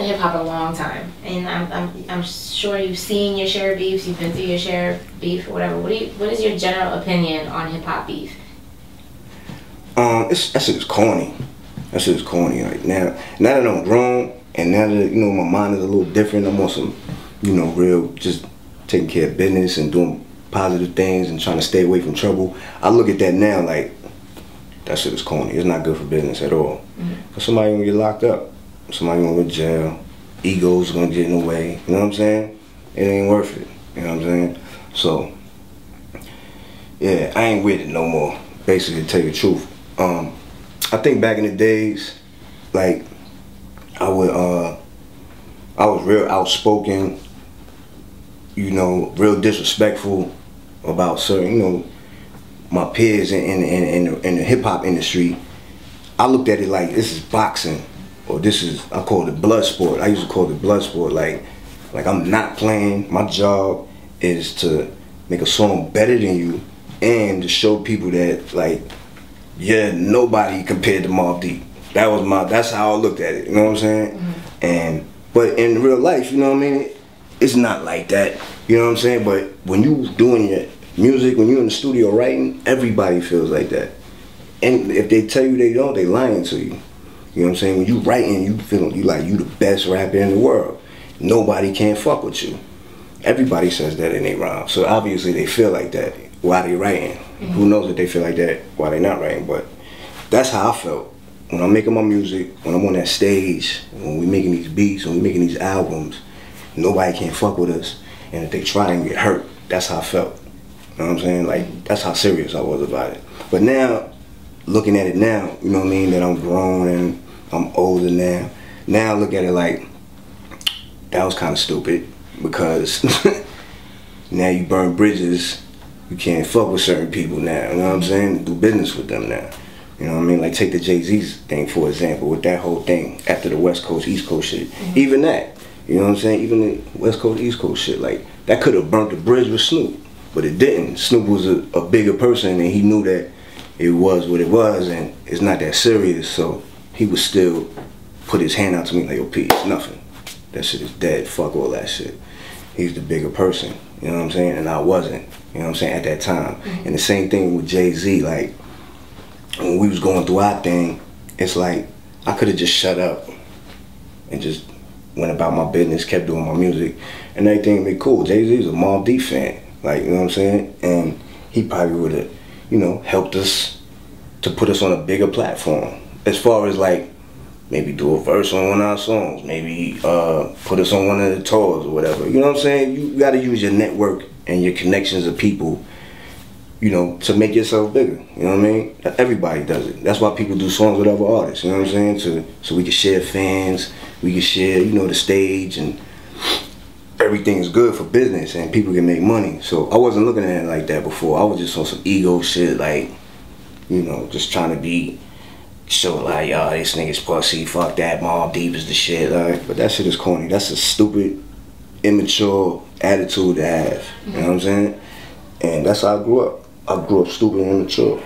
in hip hop a long time, and I'm sure you've seen your share of beefs, you've been through your share of beef or whatever. What is your general opinion on hip hop beef? That shit is corny. That shit is corny. Like now that I'm grown, and now that my mind is a little different, I'm on some, real just taking care of business and doing positive things and trying to stay away from trouble. I look at that now like that shit is corny. It's not good for business at all. Cause somebody gonna get locked up. Somebody gonna go to jail. Ego's gonna get in the way. You know what I'm saying? It ain't worth it. You know what I'm saying? So yeah, I ain't with it no more. Basically, to tell you the truth. I think back in the days, like I was real outspoken, real disrespectful about certain, my peers in the hip hop industry. I looked at it like this is boxing, or I call it blood sport. I used to call it blood sport. Like I'm not playing. My job is to make a song better than you, and to show people that yeah, nobody compared to Mobb Deep. That's how I looked at it. You know what I'm saying? But in real life, you know what I mean? It's not like that. You know what I'm saying? But when you doing your music, when you're in the studio writing, everybody feels like that. And if they tell you they don't, they lying to you. You know what I'm saying? When you writing, you feeling you the best rapper in the world. Nobody can fuck with you. Everybody says that in their rhyme. So obviously they feel like that while they writing. Who knows if they feel like that while they not writing? But that's how I felt when I'm making my music, when I'm on that stage, when we making these beats, when we making these albums. Nobody can fuck with us, and if they try and get hurt, that's how I felt. You know what I'm saying? Like that's how serious I was about it. But now, looking at it now, you know what I mean, that I'm grown and I'm older now. Now I look at it like that was kind of stupid, because now you burn bridges. You can't fuck with certain people now, you know what I'm saying? Do business with them now. You know what I mean? Like take the Jay-Z's thing for example, with that whole thing after the West Coast, East Coast shit. Even that, you know what I'm saying? Even the West Coast, East Coast shit, like that could have burnt the bridge with Snoop, but it didn't. Snoop was a bigger person, and he knew that it was what it was, and it's not that serious, so he would still put his hand out to me like, yo, P, it's nothing. That shit is dead, fuck all that shit. He's the bigger person, you know what I'm saying? And I wasn't. You know what I'm saying, at that time. And the same thing with Jay-Z, like, when we was going through our thing, it's like, I could have just shut up and just went about my business, kept doing my music, and everything would be cool. Jay-Z's a Mobb Deep fan, like, you know what I'm saying? And he probably would have, helped us to put us on a bigger platform. As far as like, maybe do a verse on one of our songs, maybe put us on one of the tours or whatever. You know what I'm saying? You gotta use your network and your connections of people, to make yourself bigger. You know what I mean? Everybody does it. That's why people do songs with other artists, you know what I'm saying? So we can share fans, we can share, the stage, and everything is good for business and people can make money. So I wasn't looking at it like that before. I was just on some ego shit, like, just trying to show like, yo, this nigga's pussy, fuck that, Mobb Deep is the shit. Like, but that shit is corny. That's a stupid, immature attitude to have. You know what I'm saying? And that's how I grew up. I grew up stupid and immature.